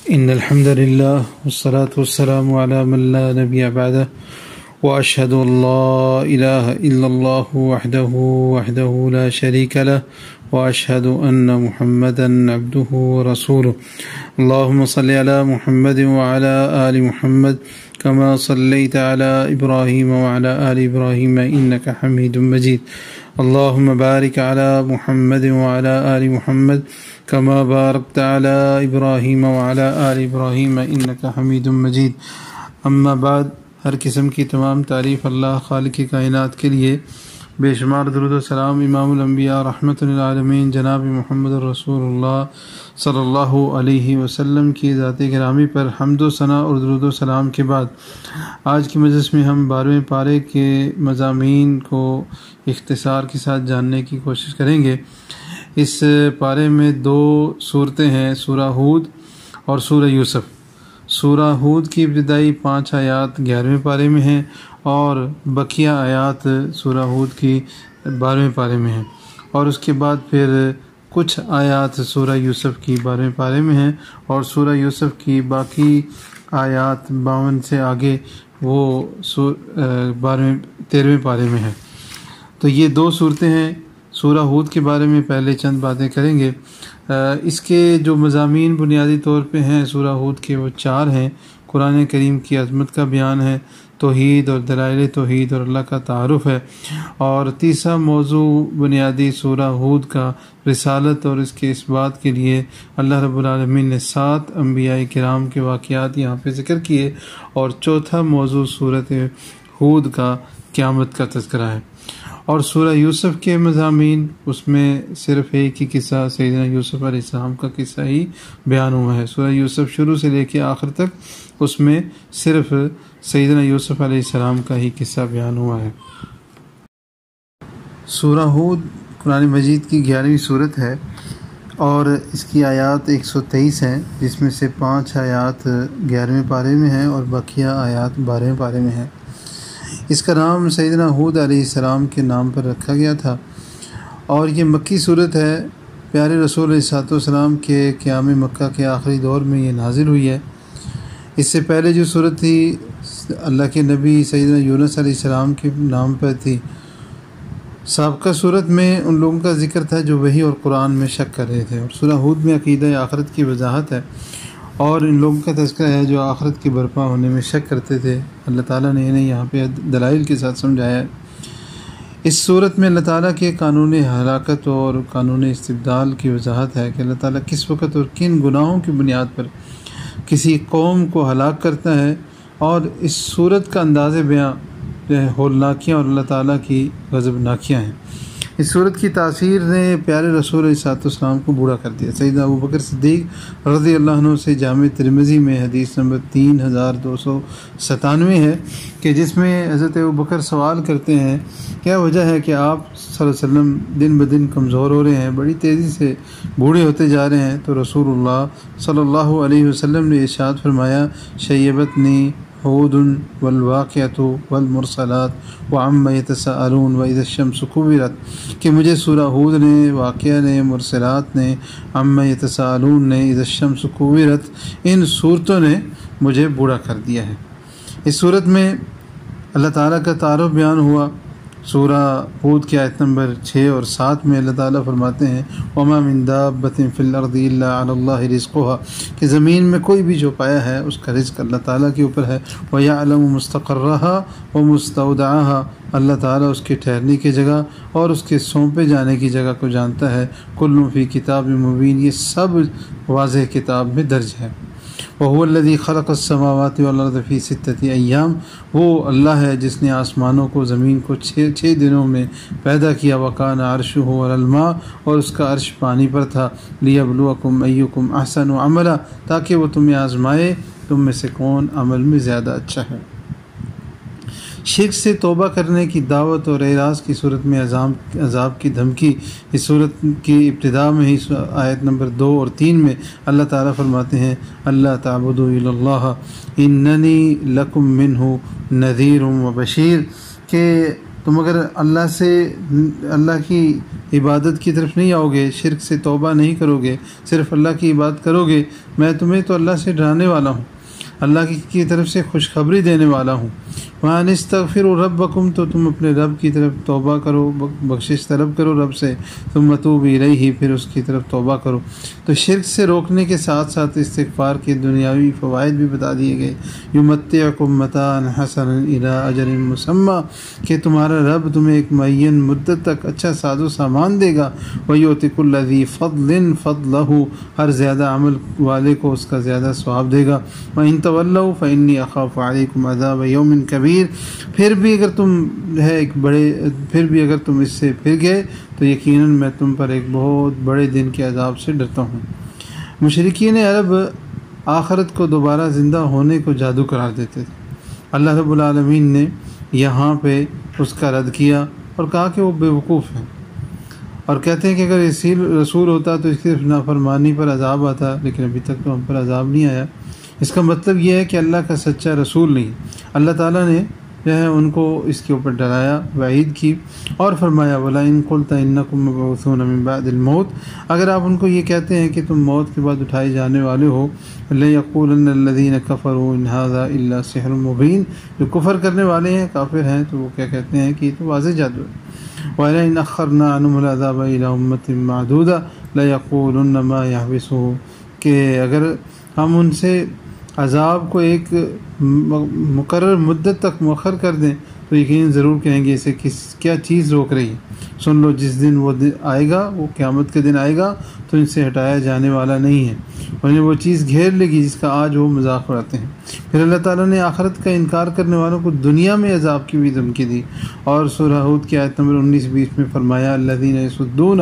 إن الحمد لله والصلاة والسلام على من لا نبي بعده وأشهد أن لا إله إلا الله وحده لا شريك له وأشهد أن محمدا عبده ورسوله اللهم صل على محمد وعلى آل محمد كما صليت على إبراهيم وعلى آل إبراهيم إنك حميد مجيد اللهم بارك على محمد وعلى آل محمد كما باركت على إبراهيم وعلى آل إبراهيم إنك حميد مجيد اما بعد ہر قسم کی تمام تعریف اللہ خالق کائنات کے لیے، بے شمار درود و سلام امام الانبیاء رحمۃ للعالمین جناب محمد رسول اللہ صلی اللہ علیہ وسلم کی ذات گرامی پر حمد و ثنا اور درود و سلام کے بعد آج کی مجلس میں ہم 12ویں پارے کے مضامین کو اختصار کے ساتھ جاننے کی کوشش کریں گے۔ اس پارے میں 2 صورتیں ہیں، سورہ ہود اور سورہ یوسف۔ سورہ ہود کی ابتدائی 5 آیات 11ویں پارے میں ہیں اور بقیہ آیات سورہ ہود کی 12ویں پارے میں ہیں، اور اس کے بعد پھر کچھ آیات سورہ یوسف کی 12ویں پارے میں ہیں، اور سورہ یوسف کی باقی آیات 52 سے آگے وہ 13ویں پارے میں ہیں۔ تو یہ 2 صورتیں ہیں۔ سورہ ہود کے بارے میں پہلے چند باتیں کریں گے۔ اس کے جو مضامین بنیادی طور پہ ہیں سورہ ہود کے، وہ 4 ہیں۔ قرآن کریم کی عظمت کا بیان ہے، توحید اور دلائل توحید اور اللہ کا تعارف ہے، اور تیسرا موضوع بنیادی سورہ ہود کا رسالت اور اس کے اثبات کے لیے اللہ رب العالمین نے 7 انبیاء کرام کے واقعات یہاں پہ ذکر کیے، اور چوتھا موضوع سورۃ ہود کا قیامت کا تذکرہ ہے۔ اور سورہ یوسف کے مضامین، اس میں صرف ایک ہی قصہ سیدنا یوسف علیہ السلام کا قصہ ہی بیان ہوا ہے۔ سورہ یوسف شروع سے لے کے آخر تک اس میں صرف سیدنا یوسف علیہ السلام کا ہی قصہ بیان ہوا ہے۔ سورہ ہود قرآن مجید کی 11ویں صورت ہے اور اس کی آیات 123 ہیں، جس میں سے 5 آیات 11ویں پارے میں ہیں اور بقیہ آیات 12ویں پارے میں ہیں۔ اس کا نام سیدنا ہود علیہ السلام کے نام پر رکھا گیا تھا، اور یہ مکی صورت ہے۔ پیارے رسول علیہ السلام کے قیام مکہ کے آخری دور میں یہ نازل ہوئی ہے۔ اس سے پہلے جو صورت تھی اللہ کے نبی سیدنا یونس علیہ السلام کے نام پر تھی۔ سابقہ صورت میں ان لوگوں کا ذکر تھا جو وحی اور قرآن میں شک کر رہے تھے، اور سورہ ہود میں عقیدہ آخرت کی وضاحت ہے، اور ان لوگوں کا تذکرہ ہے جو آخرت کی برپا ہونے میں شک کرتے تھے۔ اللہ تعالیٰ نے انہیں یہاں پہ دلائل کے ساتھ سمجھایا ہے۔ اس صورت میں اللہ تعالیٰ کے قانون ہلاکت اور قانون استبدال کی وضاحت ہے کہ اللہ تعالیٰ کس وقت اور کن گناہوں کی بنیاد پر کسی قوم کو ہلاک کرتا ہے، اور اس صورت کا انداز بیاں جو ہے ہولناکیاں اور اللہ تعالیٰ کی غضبناکیاں ہیں۔ اس صورت کی تاثیر نے پیارے رسول علیہ السلام کو بوڑھا کر دیا۔ سیدنا ابوبکر صدیق رضی اللہ عنہ سے جامع ترمذی میں حدیث نمبر 3297 ہے کہ جس میں حضرت ابوبکر سوال کرتے ہیں کیا وجہ ہے کہ آپ صلی اللہ علیہ وسلم دن بدن کمزور ہو رہے ہیں، بڑی تیزی سے بوڑھے ہوتے جا رہے ہیں؟ تو رسول اللہ صلی اللہ علیہ وسلم نے ارشاد فرمایا شیبتنی ہود والواقعۃ والمرسلات وعما یتساءلون واذا الشمس کورت، کہ مجھے سورہ ہود نے، واقعہ نے، مرسلات نے، عما یتساءلون نے، اذا الشمس کورت، ان صورتوں نے مجھے بوڑھا کر دیا ہے۔ اس صورت میں اللہ تعالیٰ کا تعارف بیان ہوا۔ سورہ ہود کی آیت نمبر 6 اور 7 میں اللہ تعالیٰ فرماتے ہیں وما من دابۃ فی الارض الا علی اللہ رزقها، کہ زمین میں کوئی بھی جو پایا ہے اس کا رزق اللہ تعالیٰ کے اوپر ہے۔ ویعلم مستقرها ومستودعها، اللہ تعالیٰ اس کے ٹھہرنے کی جگہ اور اس کے سونپے جانے کی جگہ کو جانتا ہے۔ کل فی کتاب مبین، یہ سب واضح کتاب میں درج ہے۔ وهو الذي خلق السماوات والارض في 6 ایام، وہ اللہ ہے جس نے آسمانوں کو زمین کو 6 دنوں میں پیدا کیا۔ وکان عرشہ علی الماء، اور اس کا عرش پانی پر تھا۔ لیبلوکم ایکم احسن عملا، تاکہ وہ تمہیں آزمائے تم میں سے کون عمل میں زیادہ اچھا ہے۔ شرک سے توبہ کرنے کی دعوت اور اعراض کی صورت میں عذاب کی دھمکی۔ اس صورت کی ابتدا میں ہی آیت نمبر 2 اور 3 میں اللہ تعالیٰ فرماتے ہیں اللہ تعبدوا الا اللہ اننی لکم منہ نذیر و بشیر، کہ تم اگر اللہ کی عبادت کی طرف نہیں آؤ گے، شرک سے توبہ نہیں کرو گے، صرف اللہ کی عبادت کرو گے، میں تمہیں تو اللہ سے ڈرانے والا ہوں، اللہ کی طرف سے خوشخبری دینے والا ہوں۔ وَأَنِ اسْتَغْفِرُوا رَبَّكُمْ، تو تم اپنے رب کی طرف توبہ کرو، بخشش طلب کرو رب سے، ثُمَّ تُوبُوا إِلَيْهِ، پھر اس کی طرف توبہ کرو۔ تو شرک سے روکنے کے ساتھ ساتھ استغفار کے دنیاوی فوائد بھی بتا دیے گئے۔ يُمَتِّعُكُم مَتَاعًا حَسَنًا إِلَىٰ أَجَلٍ مُّسَمًّى، کہ تمہارا رب تمہیں ایک معین مدت تک اچھا ساز و سامان دے گا۔ وَيُؤْتِ كُلَّ ذِي فَضْلٍ فَضْلَهُ، ہر زیادہ عمل والے کو اس کا زیادہ ثواب دے گا۔ وَإِن تَوَلَّوْا فَإِنِّي أَخَافُ عَلَيْكُمْ عَذَابَ يَوْمٍ كَبِيرٍ، پھر بھی اگر تم اس سے پھر گئے تو یقیناً میں تم پر ایک بہت بڑے دن کے عذاب سے ڈرتا ہوں۔ مشرکین عرب آخرت کو دوبارہ زندہ ہونے کو جادو قرار دیتے تھے۔ اللہ رب العالمین نے یہاں پہ اس کا رد کیا اور کہا کہ وہ بیوقوف ہیں، اور کہتے ہیں کہ اگر رسول ہوتا تو اس کی نافرمانی پر عذاب آتا، لیکن ابھی تک تو ہم پر عذاب نہیں آیا۔ اس کا مطلب یہ ہے کہ اللہ کا سچا رسول نہیں۔ اللہ تعالیٰ نے جو ہے ان کو اس کے اوپر ڈرایا، وعید کی، اور فرمایا وَلَئِن قُلْتَ إِنَّكُم مَّبْعُوثُونَ مِن بَعْدِ الْمَوْتِ، اگر آپ ان کو یہ کہتے ہیں کہ تم موت کے بعد اٹھائے جانے والے ہو، لَيَقُولَنَّ الَّذِينَ كَفَرُوا إِنْ هَٰذَا إِلَّا سِحْرٌ مُّبِينٌ، جو کفر کرنے والے ہیں، کافر ہیں، تو وہ کیا کہتے ہیں کہ یہ تو واضح جادو ہے۔ وَلَئِنْ أَخَّرْنَا عَنْهُمُ الْعَذَابَ إِلَىٰ أُمَّةٍ مَّعْدُودَةٍ لَيَقُولُنَّ مَا يَحْبِسُهُ، کہ اگر ہم ان سے عذاب کو ایک مقرر مدت تک مؤخر کر دیں تو یقیناً ضرور کہیں گے اسے کیا چیز روک رہی ہے۔ سن لو، جس دن وہ دن آئے گا، وہ قیامت کے دن آئے گا تو ان سے ہٹایا جانے والا نہیں ہے، انہیں وہ چیز گھیر لے گی جس کا آج وہ مذاق اڑاتے ہیں۔ پھر اللہ تعالیٰ نے آخرت کا انکار کرنے والوں کو دنیا میں عذاب کی بھی دھمکی دی، اور سورہ ہود کی آیت نمبر 19-20 میں فرمایا الذین یصدون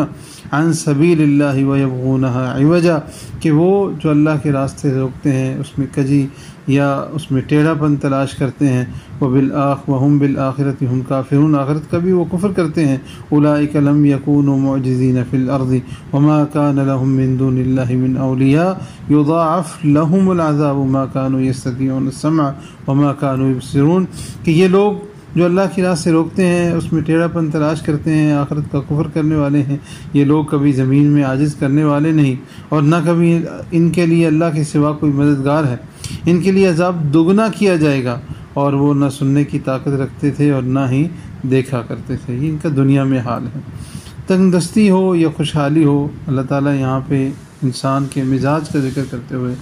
عن سبیل اللہ ویبغونها عوجا، کہ وہ جو اللہ کے راستے روکتے ہیں، اس میں کجی یا اس میں ٹیڑھا پن تلاش کرتے ہیں، وَهُمْ بِالْآخِرَةِ هُمْ كَافِرُونَ، آخرت کا بھی وہ کفر کرتے ہیں۔ أُولَٰئِكَ لَمْ يَكُونُوا مُعْجِزِينَ فِي الْأَرْضِ وَمَا كَانَ لَهُم مِّن دُونِ اللَّهِ مِنْ أَوْلِيَاءَ يُضَاعَفْ لَهُمُ الْعَذَابُ مَا كَانُوا يَسْتَطِيعُونَ السَّمْعَ وَمَا كَانُوا يُبْصِرُونَ، کہ یہ لوگ جو اللہ کی راہ سے روکتے ہیں، اس میں ٹیڑھا پن تلاش کرتے ہیں، آخرت کا کفر کرنے والے ہیں، یہ لوگ کبھی زمین میں عاجز کرنے والے نہیں، اور نہ کبھی ان کے لیے اللہ کے سوا کوئی مددگار ہے۔ ان کے لیے عذاب دگنا کیا جائے گا، اور وہ نہ سننے کی طاقت رکھتے تھے اور نہ ہی دیکھا کرتے تھے۔ یہ ان کا دنیا میں حال ہے۔ تنگ دستی ہو یا خوشحالی ہو، اللہ تعالیٰ یہاں پہ انسان کے مزاج کا ذکر کرتے ہوئے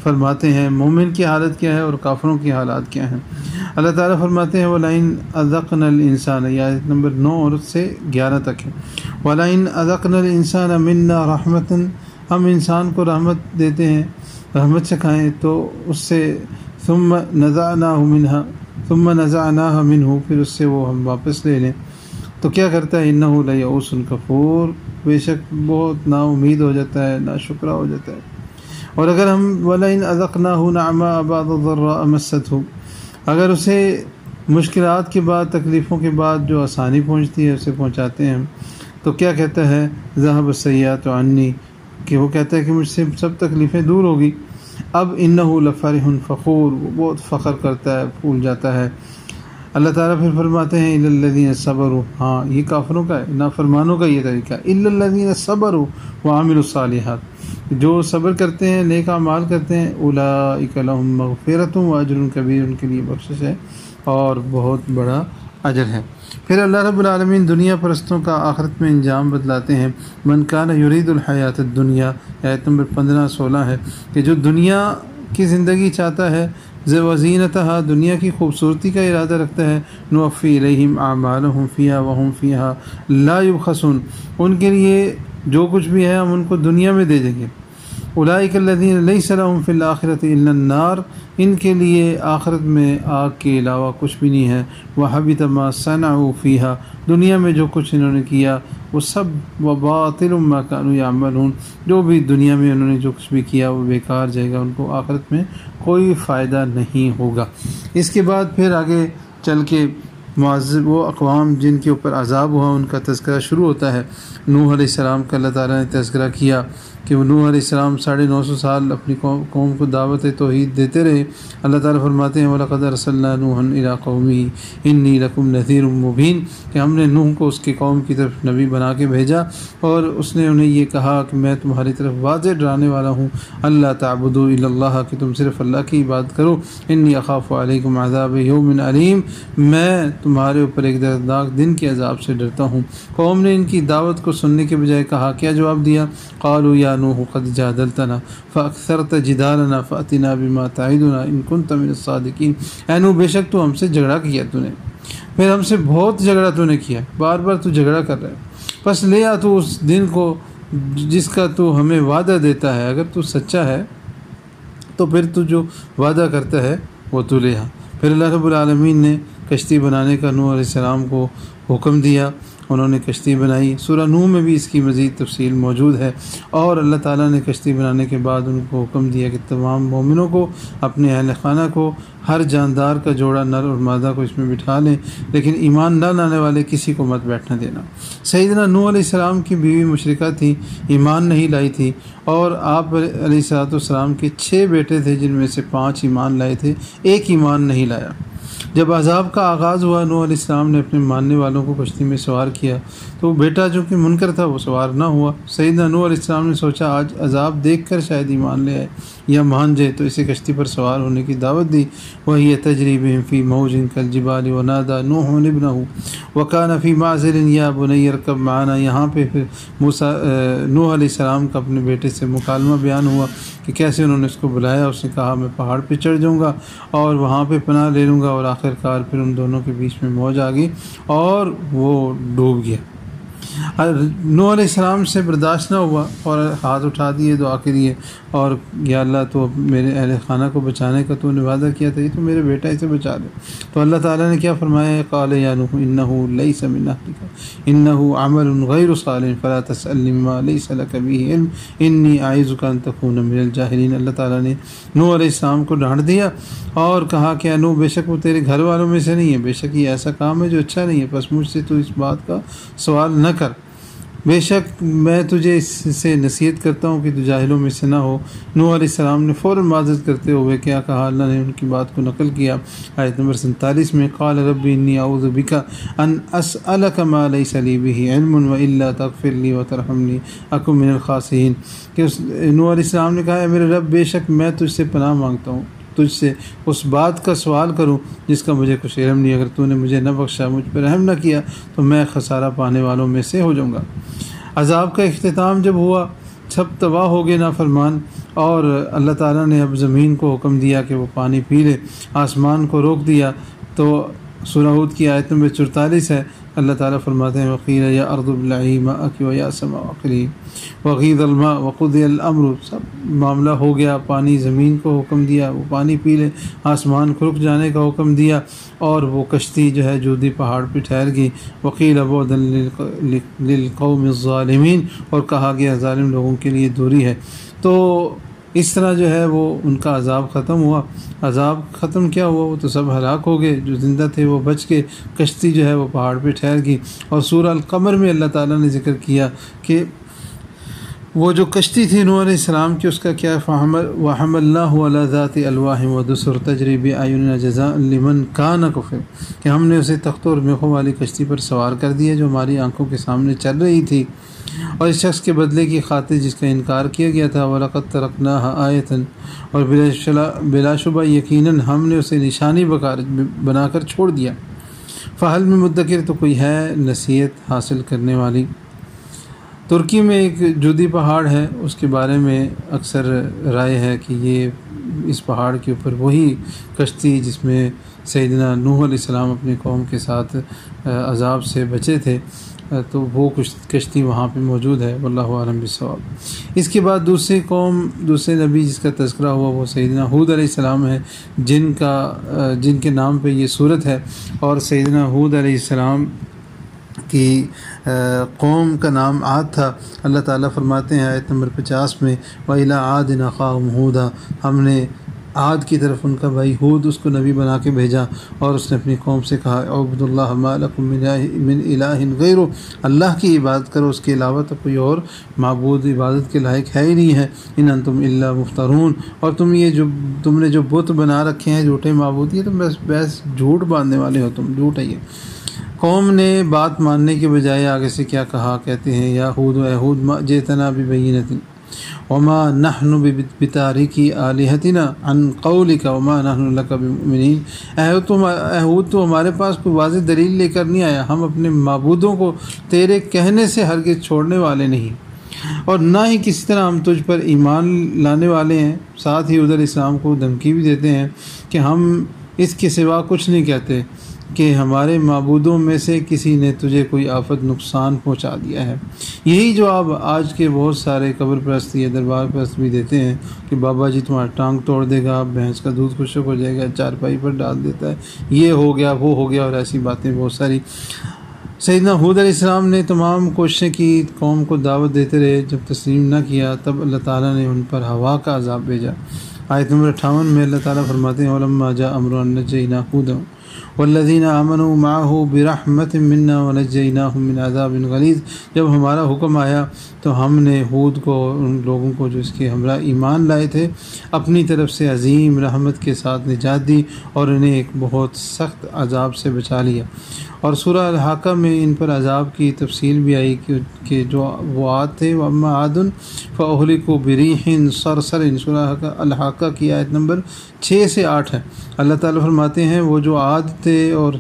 فرماتے ہیں مومن کی حالت کیا ہے اور کافروں کی حالات کیا ہیں۔ اللہ تعالیٰ فرماتے ہیں وَلَئِنْ أَذَقْنَا الْإِنسَانَ، یہ آیت نمبر 9 اور سے 11 تک ہے۔ وَلَئِنْ أَذَقْنَا الْإِنسَانَ مِنَّا رَحْمَةً، ہم انسان کو رحمت دیتے ہیں، رحمت چکھائیں تو اس سے ثُمَّ نَزَعْنَاهَا مِنْهُ، پھر اس سے وہ ہم واپس لے لیں تو کیا کرتا ہے إِنَّهُ لَيَئُوسٌ کفور، بے شک بہت نا امید ہو جاتا ہے، نا شکرہ ہو جاتا ہے۔ اور اگر ہم وَلَئِنْ أَذَقْنَاهُ نَعْمَاءَ بَعْدَ ضَرَّاءَ مَسَّتْهُ، اگر اسے مشکلات کے بعد، تکلیفوں کے بعد جو آسانی پہنچتی ہے اسے پہنچاتے ہیں تو کیا کہتا ہے ذهب السیئات عنی، کہ وہ کہتا ہے کہ مجھ سے سب تکلیفیں دور ہوگی۔ اب انه لفرح فخور، وہ بہت فخر کرتا ہے، پھول جاتا ہے۔ اللہ تعالیٰ پھر فرماتے ہیں الا الذین صبروا، ہاں یہ کافروں کا ہے، نافرمانوں کا یہ طریقہ، الا الذین صبروا وعملوا الصالحات، جو صبر کرتے ہیں، نیک اعمال کرتے ہیں، اولئک لهم مغفرۃ واجر کبیر، ان کے لیے بخشش ہے اور بہت بڑا اجر ہے۔ پھر اللہ رب العالمین دنیا پرستوں کا آخرت میں انجام بتلاتے ہیں۔ من کان یرید الحیات الدنیا، آیت نمبر 15-16 ہے کہ جو دنیا کی زندگی چاہتا ہے، وزینتہا، دنیا کی خوبصورتی کا ارادہ رکھتا ہے، نوفی الیہم اعمالہم فیہا وہم فیہا لا یبخسون، ان کے لیے جو کچھ بھی ہے ہم ان کو دنیا میں دے دیں گے۔ اولئک الذین لیس لہم فی الآخرۃ الا النار، ان کے لیے آخرت میں آگ کے علاوہ کچھ بھی نہیں ہے۔ وحبط ما صنعوا فیہا، دنیا میں جو کچھ انہوں نے کیا وہ سب، وباطل ما کانوا یعملون، جو بھی دنیا میں انہوں نے جو کچھ بھی کیا وہ بیکار جائے گا، ان کو آخرت میں کوئی فائدہ نہیں ہوگا۔ اس کے بعد پھر آگے چل کے معذب وہ اقوام جن کے اوپر عذاب ہوا ان کا تذکرہ شروع ہوتا ہے۔ نوح علیہ السلام کا اللہ تعالیٰ نے تذکرہ کیا کہ وہ نوح علیہ السلام 950 سال اپنی قوم کو دعوت توحید دیتے رہے۔ اللہ تعالیٰ فرماتے ہیں وَلَقَدْ أَرْسَلْنَا نُوحًا إِلَىٰ قَوْمِهِ إِنِّي لَكُمْ نَذِيرٌ مُّبِينٌ کہ ہم نے نوح کو اس کی قوم کی طرف نبی بنا کے بھیجا اور اس نے انہیں یہ کہا کہ میں تمہاری طرف واضح ڈرانے والا ہوں، اللہ تعبدوا الا اللہ کہ تم صرف اللہ کی عبادت کرو، انی اخاف علیکم عذاب یوم علیم میں تمہارے اوپر ایک دردناک دن کے عذاب سے ڈرتا ہوں۔ قوم نے ان کی دعوت کو سننے کے بجائے کہا، کیا جواب دیا؟ قالوا یا نوح قد جادلتنا فاکثرت جدالنا فاتنا بما تعدنا ان کنت من الصادقین، اے نوح بے شک تو ہم سے جھگڑا کیا تو نے، پھر ہم سے بہت جھگڑا تو نے کیا، بار بار تو جھگڑا کر رہا ہے، بس لے آ تو اس دن کو جس کا تو ہمیں وعدہ دیتا ہے، اگر تو سچا ہے تو پھر تو جو وعدہ کرتا ہے وہ تو لے آ۔ پھر اللہ رب العالمین نے کشتی بنانے کا نوح علیہ السلام کو حکم دیا، انہوں نے کشتی بنائی۔ سورہ نوح میں بھی اس کی مزید تفصیل موجود ہے، اور اللہ تعالیٰ نے کشتی بنانے کے بعد ان کو حکم دیا کہ تمام مومنوں کو، اپنے اہل خانہ کو، ہر جاندار کا جوڑا نر اور مادہ کو اس میں بٹھا لیں، لیکن ایمان نہ لانے والے کسی کو مت بیٹھنا دینا۔ سیدنا نوح علیہ السلام کی بیوی مشرکہ تھی، ایمان نہیں لائی تھی، اور آپ علیہ السلام کے 6 بیٹے تھے جن میں سے 5 ایمان لائے تھے، ایک ایمان نہیں لایا۔ جب عذاب کا آغاز ہوا، نوح علیہ السلام نے اپنے ماننے والوں کو کشتی میں سوار کیا، تو وہ بیٹا جو کہ منکر تھا وہ سوار نہ ہوا۔ سیدنا نوح علیہ السلام نے سوچا آج عذاب دیکھ کر شاید ایمان لے آئے یا مان جائے، تو اسے کشتی پر سوار ہونے کی دعوت دی۔ وَهِيَ تَجْرِي بِهِمْ فِي مَوْجٍ كَالْجِبَالِ وَنَادَىٰ نُوحٌ ابْنَهُ وَكَانَ فِي مَعْزِلٍ يَا بُنَيَّ ارْكَبْ مَعَنَا۔ یہاں پہ پھر نوح علیہ السلام کا اپنے بیٹے سے مکالمہ بیان ہوا کہ کیسے انہوں نے اس کو بلایا، اس نے کہا میں پہاڑ پہ چڑھ جاؤں گا اور وہاں پہ پناہ لے لوں گا، اور آخرکار پھر ان دونوں کے بیچ میں موج آ گئی اور وہ ڈوب گیا۔ نوح علیہ السلام سے برداشت نہ ہوا اور ہاتھ اٹھا دیے دعا کے لیے، اور یا اللہ تو میرے اہل خانہ کو بچانے کا تو نے وعدہ کیا تھا، یہ تو میرے بیٹا اسے بچا لے۔ تو اللہ تعالیٰ نے کیا فرمایا؟ قال یا نوح انہ لیس من اہلک انہ عمل غیر صالح فلا تسألنی مما لیس لک بہ علم انی اعظک ان تکون من الجاہلین۔ اللہ تعالیٰ نے نوح علیہ السلام کو ڈانٹ دیا اور کہا کہ نوح بے شک وہ تیرے گھر والوں میں سے نہیں ہے، بے شک یہ ایسا کام ہے جو اچھا نہیں ہے، بس مجھ سے تو اس بات کا سوال نہ کر، بے شک میں تجھے اس سے نصیحت کرتا ہوں کہ تو جاہلوں میں سے نہ ہو۔ نوح علیہ السلام نے فوراً معذرت کرتے ہوئے کیا کہا؟ اللہ نے ان کی بات کو نقل کیا آیت نمبر 47 میں، قال رب انی اعوذ بک ان اسألک ما لیس لی بہ علم والا تغفر لی وترحمنی اکن من الخاسرین، کہ نوح علیہ السلام نے کہا میرے رب بے شک میں تجھ سے پناہ مانگتا ہوں، تجھ سے اس بات کا سوال کروں جس کا مجھے کچھ علم نہیں، اگر تو نے مجھے نہ بخشا، مجھ پر رحم نہ کیا تو میں خسارہ پانے والوں میں سے ہو جاؤں گا۔ عذاب کا اختتام جب ہوا، سب تباہ ہو گئے نافرمان، اور اللہ تعالیٰ نے اب زمین کو حکم دیا کہ وہ پانی پی لے، آسمان کو روک دیا۔ تو سورہ ہود کی آیت نمبر 44 ہے، اللہ تعالیٰ فرماتے ہیں وقیل یا ارض ابلعی ماءک ویا سماء اقلعی وغیض الماء وقضی الامر، سب معاملہ ہو گیا، پانی زمین کو حکم دیا وہ پانی پی لے، آسمان کو رک جانے کا حکم دیا، اور وہ کشتی جو ہے جودی پہاڑ پہ ٹھہر گئی۔ وقیل بعدا للقوم الظالمین، اور کہا گیا ظالم لوگوں کے لیے دوری ہے۔ تو اس طرح جو ہے وہ ان کا عذاب ختم ہوا۔ عذاب ختم کیا ہوا؟ وہ تو سب ہلاک ہو گئے، جو زندہ تھے وہ بچ گئے، کشتی جو ہے وہ پہاڑ پہ ٹھہر گئی۔ اور سورہ القمر میں اللہ تعالیٰ نے ذکر کیا کہ وہ جو کشتی تھی نوح علیہ السلام کی، اس کا کیا وَحَمَلْنَاهُ عَلَى ذَاتِ أَلْوَاحٍ وَدُسُرٍ تَجْرِي بِأَعْيُنِنَا جَزَاءً لِمَنْ كَانَ كُفِرَ، کہ ہم نے اسے تختوں اور میخوں والی کشتی پر سوار کر دیا جو ہماری آنکھوں کے سامنے چل رہی تھی، اور اس شخص کے بدلے کی خاطر جس کا انکار کیا گیا تھا۔ وَلَقَدْ تَرَكْنَاهَا آیَةً، اور بلا شبہ یقیناً ہم نے اسے نشانی بنا کر چھوڑ دیا۔ فَهَلْ مِن مُدَّكِرٍ، تو کوئی ہے نصیحت حاصل کرنے والی۔ ترکی میں ایک جودی پہاڑ ہے، اس کے بارے میں اکثر رائے ہے کہ یہ اس پہاڑ کے اوپر وہی کشتی جس میں سیدنا نوح علیہ السلام اپنی قوم کے ساتھ عذاب سے بچے تھے، تو وہ کشتی وہاں پہ موجود ہے، واللہ اعلم بالصواب۔ اس کے بعد دوسرے نبی جس کا تذکرہ ہوا وہ سیدنا ہود علیہ السلام ہے، جن کے نام پہ یہ سورت ہے، اور سیدنا ہود علیہ السلام کی قوم کا نام عاد تھا۔ اللہ تعالیٰ فرماتے ہیں آیت نمبر 50 میں وَإِلَىٰ عَادٍ أَخَاهُمْ هُودًا، ہم نے عاد کی طرف ان کا بھائی ہود اس کو نبی بنا کے بھیجا، اور اس نے اپنی قوم سے کہا اعبدوا اللہ ما لکم من الہ غیرہ، اللہ کی عبادت کرو، اس کے علاوہ تو کوئی اور معبود عبادت کے لائق ہے ہی نہیں ہے، ان انتم الا مفترون، اور تم نے جو بت بنا رکھے ہیں جھوٹے معبود، یہ تم بس جھوٹ باندھنے والے ہو، تم جھوٹ ہے یہ۔ قوم نے بات ماننے کے بجائے آگے سے کیا کہا، کہتے ہیں یا ہود و ہود ما جئتنا ببینۃ وما نحن بتارکی آلہتنا عن قولک وما نحن لک بمؤمنین، اے ہود تو ہمارے پاس کوئی واضح دلیل لے کر نہیں آیا، ہم اپنے معبودوں کو تیرے کہنے سے ہرگز چھوڑنے والے نہیں، اور نہ ہی کسی طرح ہم تجھ پر ایمان لانے والے ہیں۔ ساتھ ہی ادھر اسلام کو دھمکی بھی دیتے ہیں کہ ہم اس کے سوا کچھ نہیں کہتے کہ ہمارے معبودوں میں سے کسی نے تجھے کوئی آفت نقصان پہنچا دیا ہے۔ یہی جواب آج کے بہت سارے قبر پرست یا دربار پرست بھی دیتے ہیں کہ بابا جی تمہارا ٹانگ توڑ دے گا، بھینس کا دودھ خشک ہو جائے گا، چارپائی پر ڈال دیتا ہے، یہ ہو گیا وہ ہو گیا، اور ایسی باتیں بہت ساری۔ سیدنا ہود علیہ السلام نے تمام کوششیں کی، قوم کو دعوت دیتے رہے، جب تسلیم نہ کیا تب اللہ تعالیٰ نے ان پر ہوا کا عذاب بھیجا۔ آیت نمبر 58 میں اللہ تعالیٰ فرماتے ہیں وَلَمَّا جَاءَ أَمْرُنَا نَجَّيْنَا هُودًا والذین آمنوا معه برحمت منا ونجیناہم من عذاب غلیظ، جب ہمارا حکم آیا تو ہم نے ہود کو، ان لوگوں کو جو اس کے ہمراہ ایمان لائے تھے، اپنی طرف سے عظیم رحمت کے ساتھ نجات دی اور انہیں ایک بہت سخت عذاب سے بچا لیا۔ اور سورہ الحاقہ میں ان پر عذاب کی تفصیل بھی آئی کہ جو وہ عاد تھے، وَأَمَّا عَادٌ فَأُهْلِكُوا بِرِيحٍ صَرْصَرٍ، سورہ الحاقہ کی آیت نمبر 6 سے 8 ہے۔ اللہ تعالیٰ فرماتے ہیں وہ جو عاد تھے اور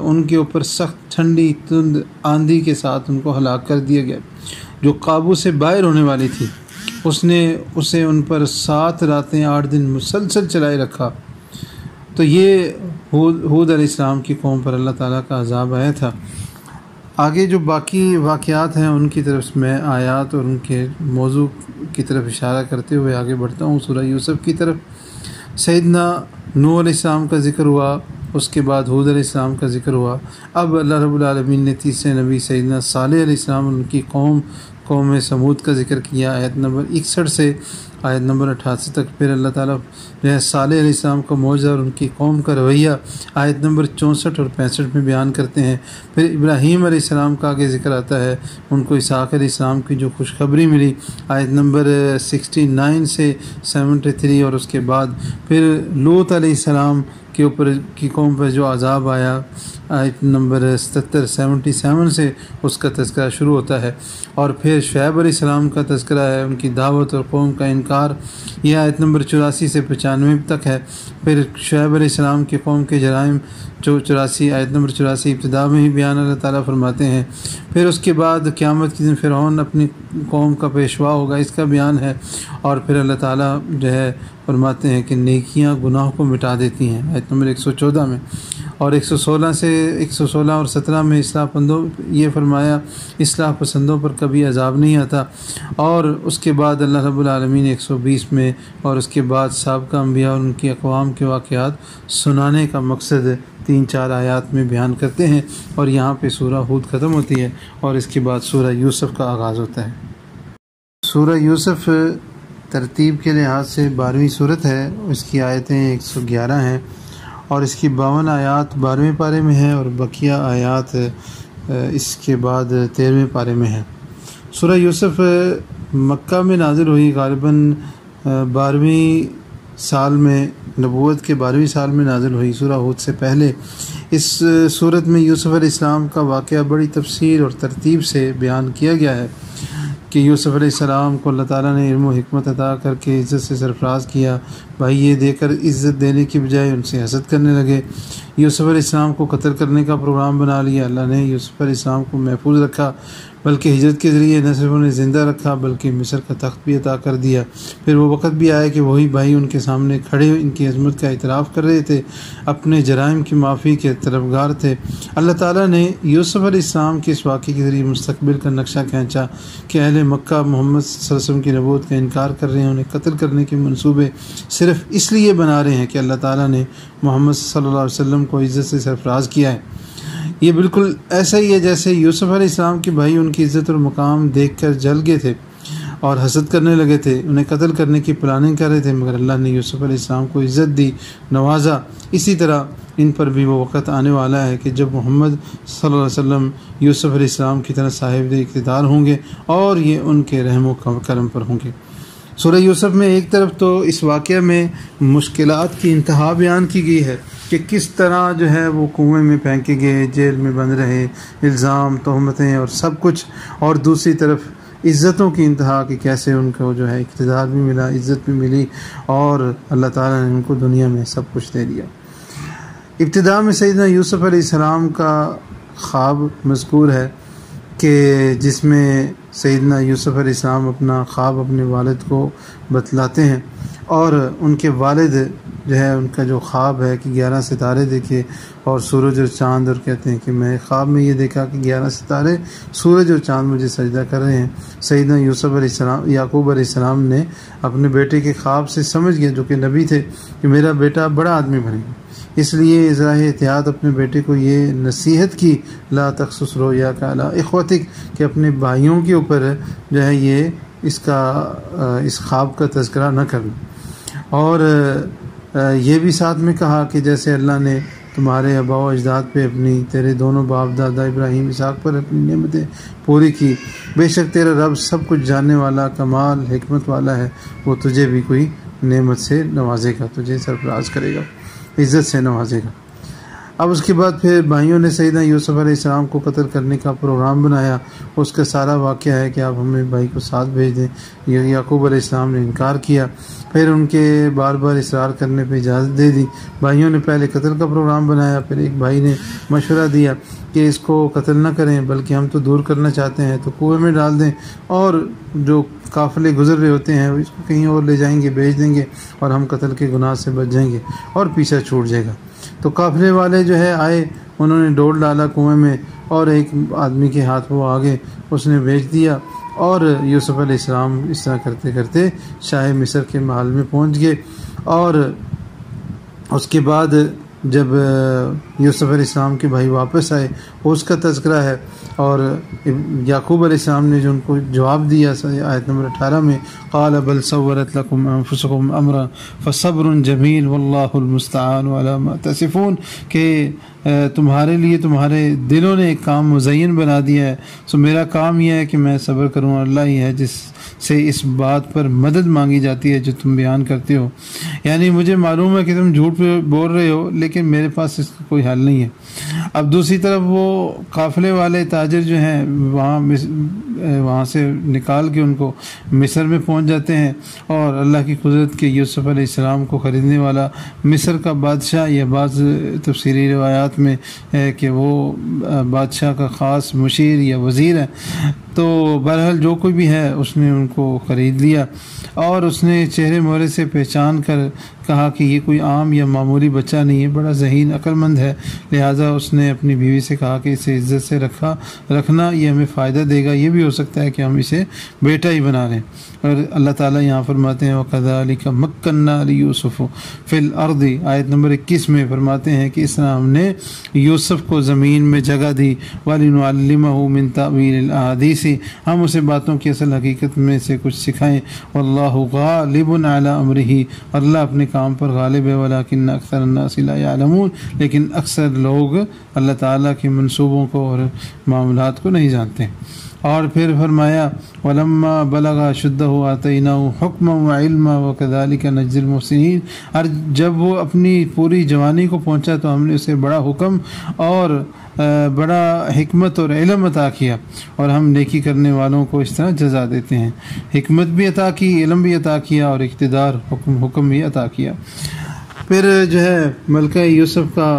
ان کے اوپر سخت ٹھنڈی تند آندھی کے ساتھ ان کو ہلاک کر دیا گیا، جو قابو سے باہر ہونے والی تھی، اس نے اسے ان پر 7 راتیں 8 دن مسلسل چلائے رکھا۔ تو یہ ہود علیہ السلام کی قوم پر اللہ تعالیٰ کا عذاب آیا تھا۔ آگے جو باقی واقعات ہیں ان کی طرف میں آیات اور ان کے موضوع کی طرف اشارہ کرتے ہوئے آگے بڑھتا ہوں۔ سورہ یوسف کی طرف سیدنا نوح علیہ السلام کا ذکر ہوا، اس کے بعد ہود علیہ السلام کا ذکر ہوا۔ اب اللہ رب العالمین نے تیسرے نبی سیدنا صالح علیہ السلام اور ان کی قوم سمود کا ذکر کیا، آیت نمبر 61 سے آیت نمبر 88 تک۔ پھر اللہ تعالیٰ نے صالح علیہ السلام کا معجزہ اور ان کی قوم کا رویہ آیت نمبر 64 اور 65 میں بیان کرتے ہیں۔ پھر ابراہیم علیہ السلام کا آگے ذکر آتا ہے، ان کو اسحاق علیہ السلام کی جو خوشخبری ملی، آیت نمبر 69 سے 73، اور اس کے بعد پھر لوط علیہ السلام کے اوپر کی قوم پر جو عذاب آیا، آیت نمبر 77 سے اس کا تذکرہ شروع ہوتا ہے، اور پھر شعیب علیہ السلام کا تذکرہ ہے، ان کی دعوت اور قوم کا انکار، یہ آیت نمبر 84 سے 95 تک ہے۔ پھر شعیب علیہ السلام کی قوم کے جرائم جو 84 آیت نمبر 84 ابتدا میں ہی بیان اللہ تعالیٰ فرماتے ہیں۔ پھر اس کے بعد قیامت کے دن فرعون اپنی قوم کا پیشوا ہوگا، اس کا بیان ہے، اور پھر اللہ تعالیٰ جو ہے فرماتے ہیں کہ نیکیاں گناہ کو مٹا دیتی ہیں، آیت نمبر 114 میں، اور 116 اور 17 میں یہ فرمایا اصلاح پسندوں پر کبھی عذاب نہیں آتا، اور اس کے بعد اللہ رب العالمین 120 میں، اور اس کے بعد سابقہ انبیاء اور ان کی اقوام کے واقعات سنانے کا مقصد 3-4 آیات میں بیان کرتے ہیں، اور یہاں پہ سورہ ہود ختم ہوتی ہے اور اس کے بعد سورہ یوسف کا آغاز ہوتا ہے۔ سورہ یوسف ترتیب کے لحاظ سے 12ویں صورت ہے، اس کی آیتیں 111 ہیں، اور اس کی 52 آیات 12ویں پارے میں ہیں، اور بقیہ آیات اس کے بعد 13ویں پارے میں ہیں۔ سورہ یوسف مکہ میں نازل ہوئی، غالباً 12ویں سال میں، نبوت کے 12ویں سال میں نازل ہوئی، سورہ ہود سے پہلے۔ اس صورت میں یوسف علیہ السلام کا واقعہ بڑی تفصیل اور ترتیب سے بیان کیا گیا ہے کہ یوسف علیہ السلام کو اللہ تعالیٰ نے علم و حکمت عطا کر کے عزت سے سرفراز کیا، بھائی یہ دے کر عزت دینے کی بجائے ان سے حسد کرنے لگے۔ یوسف علیہ السلام کو قتل کرنے کا پروگرام بنا لیا، اللہ نے یوسف علیہ السلام کو محفوظ رکھا، بلکہ ہجرت کے ذریعے نہ صرف انہیں زندہ رکھا بلکہ مصر کا تخت بھی عطا کر دیا۔ پھر وہ وقت بھی آیا کہ وہی بھائی ان کے سامنے کھڑے ان کی عظمت کا اعتراف کر رہے تھے، اپنے جرائم کی معافی کے طلبگار تھے۔ اللہ تعالیٰ نے یوسف علیہ السلام کے اس واقعے کے ذریعے مستقبل کا نقشہ کھینچا کہ اہل مکہ محمد صلی اللہ علیہ وسلم کی نبوت کا انکار کر رہے ہیں، انہیں قتل کرنے کے منصوبے صرف اس لیے بنا رہے ہیں کہ اللہ تعالیٰ نے محمد صلی اللہ علیہ وسلم کو عزت سے سرفراز کیا ہے۔ یہ بالکل ایسا ہی ہے جیسے یوسف علیہ السلام کے بھائی ان کی عزت اور مقام دیکھ کر جل گئے تھے، اور حسد کرنے لگے تھے، انہیں قتل کرنے کی پلاننگ کر رہے تھے، مگر اللہ نے یوسف علیہ السلام کو عزت دی، نوازا۔ اسی طرح ان پر بھی وہ وقت آنے والا ہے کہ جب محمد صلی اللہ علیہ وسلم یوسف علیہ السلام کی طرح صاحب اقتدار ہوں گے اور یہ ان کے رحم و کرم پر ہوں گے۔ سورہ یوسف میں ایک طرف تو اس واقعہ میں مشکلات کی انتہا بیان کی گئی ہے کہ کس طرح جو ہے وہ کنویں میں پھینکے گئے، جیل میں بند رہے، الزام، تہمتیں اور سب کچھ، اور دوسری طرف عزتوں کی انتہا کہ کیسے ان کو جو ہے اقتدار بھی ملا، عزت بھی ملی، اور اللہ تعالیٰ نے ان کو دنیا میں سب کچھ دے دیا۔ ابتدا میں سیدنا یوسف علیہ السلام کا خواب مذکور ہے کہ جس میں سیدنا یوسف علیہ السلام اپنا خواب اپنے والد کو بتلاتے ہیں، اور ان کے والد جو ہے ان کا جو خواب ہے کہ 11 ستارے دیکھے اور سورج اور چاند، اور کہتے ہیں کہ میں خواب میں یہ دیکھا کہ 11 ستارے، سورج اور چاند مجھے سجدہ کر رہے ہیں۔ سیدنا یوسف علیہ السلام، یعقوب علیہ السلام نے اپنے بیٹے کے خواب سے سمجھ گیا، جو کہ نبی تھے، کہ میرا بیٹا بڑا آدمی بنے گا، اس لیے ذرا احتیاط اپنے بیٹے کو یہ نصیحت کی، لا تقصص رؤیاک علی اخوتک، کہ اپنے بھائیوں کے اوپر جو ہے یہ اس خواب کا تذکرہ نہ کرنا، اور یہ بھی ساتھ میں کہا کہ جیسے اللہ نے تمہارے آباء و اجداد پہ تیرے دونوں باپ دادا ابراہیم اسحاق پر اپنی نعمتیں پوری کی، بے شک تیرا رب سب کچھ جاننے والا، کمال حکمت والا ہے، وہ تجھے بھی کوئی نعمت سے نوازے گا، تجھے سرفراز کرے گا، عزت سے نوازے گا۔ اب اس کے بعد پھر بھائیوں نے سیدنا یوسف علیہ السلام کو قتل کرنے کا پروگرام بنایا۔ اس کا سارا واقعہ ہے کہ آپ ہمیں بھائی کو ساتھ بھیج دیں، یعقوب علیہ السلام نے انکار کیا، پھر ان کے بار بار اصرار کرنے پہ اجازت دے دی۔ بھائیوں نے پہلے قتل کا پروگرام بنایا، پھر ایک بھائی نے مشورہ دیا کہ اس کو قتل نہ کریں بلکہ ہم تو دور کرنا چاہتے ہیں، تو کنویں میں ڈال دیں، اور جو قافلے گزر رہے ہوتے ہیں اس کو کہیں اور لے جائیں گے، بھیج دیں گے، اور ہم قتل کے گناہ سے بچ جائیں گے اور پیچھا چھوٹ جائے گا۔ تو قافلے والے جو ہے آئے، انہوں نے ڈول ڈالا کنویں میں، اور ایک آدمی کے ہاتھ وہ آگے اس نے بیچ دیا، اور یوسف علیہ السلام اس طرح کرتے کرتے شاہ مصر کے محل میں پہنچ گئے۔ اور اس کے بعد جب یوسف علیہ السلام کے بھائی واپس آئے، اس کا تذکرہ ہے، اور یعقوب علیہ السلام نے جو ان کو جواب دیا آیت نمبر 18 میں، قال بل سورت لكم انفسكم امرا فصبر جمیل واللہ المستعان علی ما تصفون، کہ تمہارے لیے تمہارے دلوں نے ایک کام مزین بنا دیا ہے، سو میرا کام یہ ہے کہ میں صبر کروں، اللہ ہی ہے جس سے اس بات پر مدد مانگی جاتی ہے جو تم بیان کرتے ہو۔ یعنی مجھے معلوم ہے کہ تم جھوٹ بول رہے ہو، لیکن میرے پاس اس کا کوئی حل نہیں ہے۔ اب دوسری طرف وہ قافلے والے تاجر جو ہیں وہاں سے نکال کے ان کو مصر میں پہنچ جاتے ہیں، اور اللہ کی قدرت کے یوسف علیہ السلام کو خریدنے والا مصر کا بادشاہ، یہ بعض تفسیری روایات میں ہے کہ وہ بادشاہ کا خاص مشیر یا وزیر ہے، تو بہرحال جو کوئی بھی ہے اس نے ان کو خرید لیا، اور اس نے چہرے مہرے سے پہچان کر کہا کہ یہ کوئی عام یا معمولی بچہ نہیں ہے، بڑا ذہین عقل مند ہے، لہٰذا اس نے اپنی بیوی سے کہا کہ اسے عزت سے رکھنا، یہ ہمیں فائدہ دے گا، یہ بھی ہو سکتا ہے کہ ہم اسے بیٹا ہی بنا لیں۔ اور اللہ تعالیٰ یہاں فرماتے ہیں وَكَذَلِكَ مَكَّنَّا لِيُوسُفَ فِي الْأَرْضِ، آیت نمبر 21 میں فرماتے ہیں کہ اس طرح ہم نے یوسف کو زمین میں جگہ دی، وَلِنُعَلِّمَهُ مِن تَأْوِيلِ الْأَحَادِيثِ، ہم اسے باتوں کی اصل حقیقت میں سے کچھ سکھائیں، وَاللَّهُ غَالِبٌ عَلَىٰ أَمْرِهِ، اللہ اپنے کام پر غالب ہے، وَلَكِنَّ أَكْثَرَ النَّاسِ لَا يَعْلَمُونَ، لیکن اکثر لوگ اللہ تعالیٰ کے منصوبوں کو اور معاملات کو نہیں جانتے۔ اور پھر فرمایا وَلَمَّا بَلَغَ أَشُدَّهُ آتَيْنَاهُ حُكْمًا وَعِلْمًا وَكَذَلِكَ نَجْزِي الْمُحْسِنِينَ، اور جب وہ اپنی پوری جوانی کو پہنچا تو ہم نے اسے بڑا حکم اور بڑا حکمت اور علم عطا کیا، اور ہم نیکی کرنے والوں کو اس طرح جزا دیتے ہیں، حکمت بھی عطا کی، علم بھی عطا کیا، اور اقتدار حکم بھی عطا کیا۔ پھر جو ہے ملکہ یوسف کا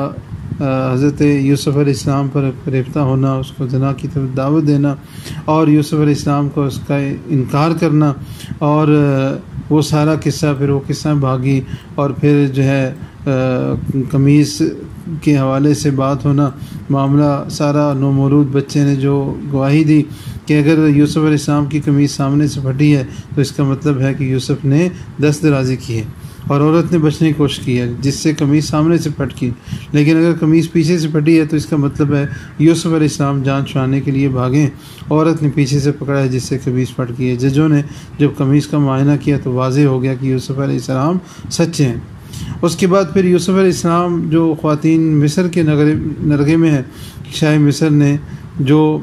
حضرت یوسف علیہ السلام پر فریفتہ ہونا، اس کو زنا کی طرف دعوت دینا، اور یوسف علیہ السلام کو اس کا انکار کرنا، اور وہ سارا قصہ، پھر وہ قصہ بھاگی، اور پھر جو ہے قمیص کے حوالے سے بات ہونا، معاملہ سارا نومولود بچے نے جو گواہی دی کہ اگر یوسف علیہ السلام کی قمیص سامنے سے پھٹی ہے تو اس کا مطلب ہے کہ یوسف نے دست درازی کی ہے، اور عورت نے بچنے کی کوشش کی ہے جس سے قمیص سامنے سے پھٹ کی، لیکن اگر قمیص پیچھے سے پھٹی ہے تو اس کا مطلب ہے یوسف علیہ السلام جان چھڑانے کے لیے بھاگیں، عورت نے پیچھے سے پکڑا ہے جس سے قمیص پھٹ کی ہے۔ ججوں نے جب قمیص کا معائنہ کیا تو واضح ہو گیا کہ یوسف علیہ السلام سچے ہیں۔ اس کے بعد پھر یوسف علیہ السلام جو خواتین مصر کے نرغے میں ہیں، شاہ مصر نے جو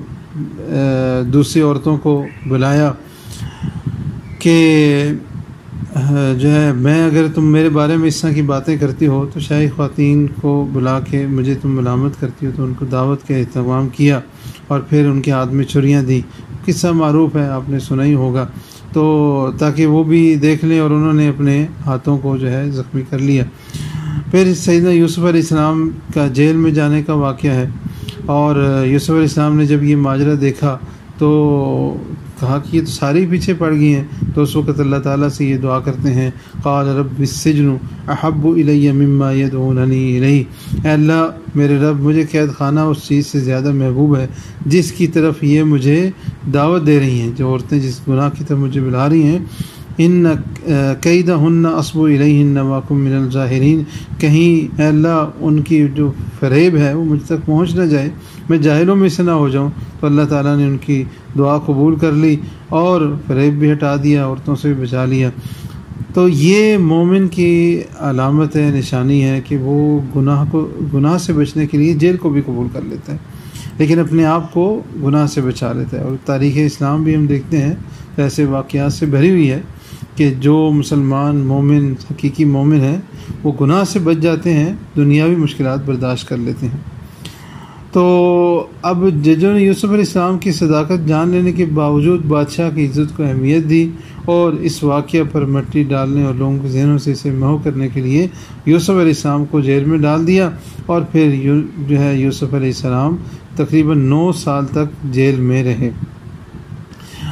دوسری عورتوں کو بلایا کہ جو ہے میں اگر تم میرے بارے میں اس طرح کی باتیں کرتی ہو تو شاہی خواتین کو بلا کے مجھے تم ملامت کرتی ہو، تو ان کو دعوت کا اہتمام کیا اور پھر ان کے ہاتھ میں چھریاں دیں۔ قصہ معروف ہے، آپ نے سنا ہی ہوگا، تو تاکہ وہ بھی دیکھ لیں، اور انہوں نے اپنے ہاتھوں کو جو ہے زخمی کر لیا۔ پھر سیدنا یوسف علیہ السلام کا جیل میں جانے کا واقعہ ہے، اور یوسف علیہ السلام نے جب یہ ماجرا دیکھا تو کہا کہ یہ تو ساری پیچھے پڑ گئی ہیں، تو اس وقت اللہ تعالیٰ سے یہ دعا کرتے ہیں، قال رب السجن احب الی مما یدعوننی الیہ، اے اللہ میرے رب مجھے قید خانہ اس چیز سے زیادہ محبوب ہے جس کی طرف یہ مجھے دعوت دے رہی ہیں، جو عورتیں جس گناہ کی طرف مجھے بلا رہی ہیں، ان کیدہن اصب الیہن واکن من الجاہلین، کہیں اے اللہ ان کی جو فریب ہے وہ مجھ تک پہنچ نہ جائے، میں جاہلوں میں سے نہ ہو جاؤں۔ تو اللہ تعالیٰ نے ان کی دعا قبول کر لی اور فریب بھی ہٹا دیا، عورتوں سے بھی بچا لیا۔ تو یہ مومن کی علامت ہے، نشانی ہے کہ وہ گناہ سے بچنے کے لیے جیل کو بھی قبول کر لیتا ہے، لیکن اپنے آپ کو گناہ سے بچا لیتا ہے۔ اور تاریخ اسلام بھی ہم دیکھتے ہیں ایسے واقعات سے بھری ہوئی ہے کہ جو مسلمان مومن حقیقی مومن ہیں وہ گناہ سے بچ جاتے ہیں، دنیاوی مشکلات برداشت کر لیتے ہیں۔ تو اب ججوں نے یوسف علیہ السلام کی صداقت جان لینے کے باوجود بادشاہ کی عزت کو اہمیت دی، اور اس واقعہ پر مٹی ڈالنے اور لوگوں کے ذہنوں سے اسے محو کرنے کے لیے یوسف علیہ السلام کو جیل میں ڈال دیا، اور پھر جو ہے یوسف علیہ السلام تقریباً 9 سال تک جیل میں رہے،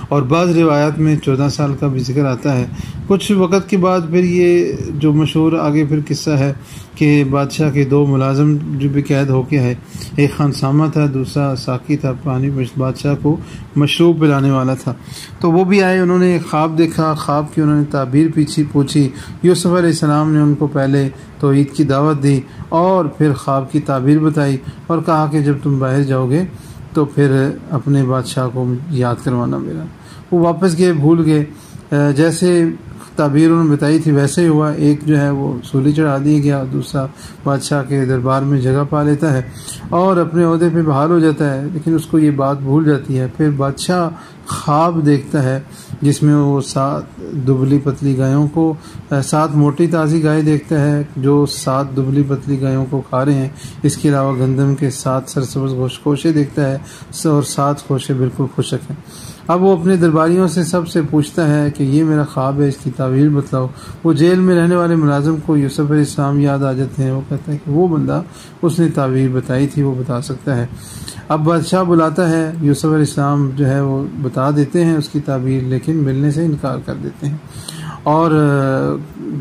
اور بعض روایات میں 14 سال کا بھی ذکر آتا ہے۔ کچھ وقت کے بعد پھر یہ جو مشہور آگے پھر قصہ ہے کہ بادشاہ کے 2 ملازم جو بھی قید ہو کے آئے، ایک خانسامہ تھا، دوسرا ساقی تھا، پانی بادشاہ کو مشروب پلانے والا تھا، تو وہ بھی آئے، انہوں نے ایک خواب دیکھا، خواب کی انہوں نے تعبیر پوچھی، یوسف علیہ السلام نے ان کو پہلے توحید کی دعوت دی اور پھر خواب کی تعبیر بتائی، اور کہا کہ جب تم باہر جاؤ گے تو پھر اپنے بادشاہ کو یاد کروانا میرا۔ وہ واپس گئے، بھول گئے، جیسے تعبیر انہوں نے بتائی تھی ویسے ہی ہوا، ایک جو ہے وہ سولی چڑھا دیا گیا، دوسرا بادشاہ کے دربار میں جگہ پا لیتا ہے اور اپنے عہدے پہ بحال ہو جاتا ہے، لیکن اس کو یہ بات بھول جاتی ہے۔ پھر بادشاہ خواب دیکھتا ہے جس میں وہ 7 دبلی پتلی گایوں کو 7 موٹی تازی گائے دیکھتا ہے جو 7 دبلی پتلی گایوں کو کھا رہے ہیں، اس کے علاوہ گندم کے 7 سرسبز خوشے دیکھتا ہے اور 7 خوشے بالکل خشک ہیں۔ اب وہ اپنے درباریوں سے سب سے پوچھتا ہے کہ یہ میرا خواب ہے، اس کی تعبیر بتلاؤ۔ وہ جیل میں رہنے والے ملازم کو یوسف علیہ السلام یاد آ جاتے ہیں، وہ کہتا ہے کہ وہ بندہ اس نے تعبیر بتائی تھی، وہ بتا سکتا ہے۔ اب بادشاہ بلاتا ہے، یوسف علیہ السلام جو ہے وہ بتا دیتے ہیں اس کی تعبیر، لیکن ملنے سے انکار کر دیتے ہیں۔ اور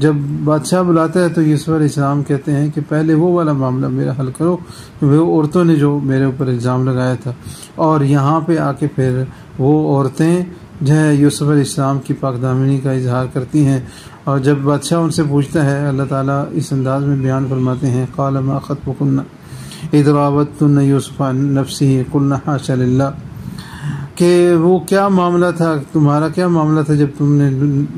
جب بادشاہ بلاتا ہے تو یوسف علیہ السلام کہتے ہیں کہ پہلے وہ والا معاملہ میرا حل کرو، وہ عورتوں نے جو میرے اوپر الزام لگایا تھا۔ اور یہاں پہ آ کے پھر وہ عورتیں جو ہے یوسف علیہ السلام کی پاک دامنی کا اظہار کرتی ہیں، اور جب بادشاہ ان سے پوچھتا ہے، اللہ تعالیٰ اس انداز میں بیان فرماتے ہیں، قال ما خطبکن اذ راوتن یوسف عن نفسہ قلنا حاشا للہ، کہ وہ کیا معاملہ تھا، تمہارا کیا معاملہ تھا جب تم نے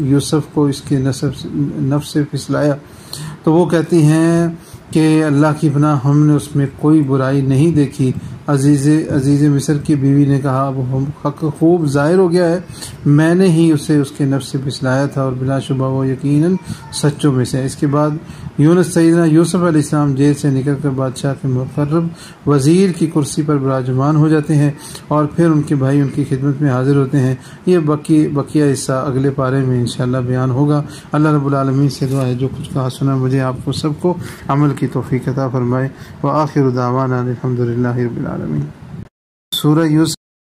یوسف کو اس کے نفس سے پھسلایا۔ تو وہ کہتی ہیں کہ اللہ کی پناہ، ہم نے اس میں کوئی برائی نہیں دیکھی۔ عزیز مصر کی بیوی نے کہا، اب حق خوب ظاہر ہو گیا ہے، میں نے ہی اسے اس کے نفس سے پھسلایا تھا، اور بلا شبہ وہ یقیناً سچوں میں سے۔ اس کے بعد سیدنا یوسف علیہ السلام جیل سے نکل کر بادشاہ کے مقرب وزیر کی کرسی پر براجمان ہو جاتے ہیں، اور پھر ان کے بھائی ان کی خدمت میں حاضر ہوتے ہیں۔ یہ بقیہ حصہ اگلے پارے میں انشاءاللہ بیان ہوگا۔ اللہ رب العالمین سے دعا ہے جو کچھ کہا سنا مجھے آپ کو سب کو عمل کی توفیق عطا فرمائے۔ وآخر دعوانا الحمدللہ رب العالمین۔ سورہ یوسف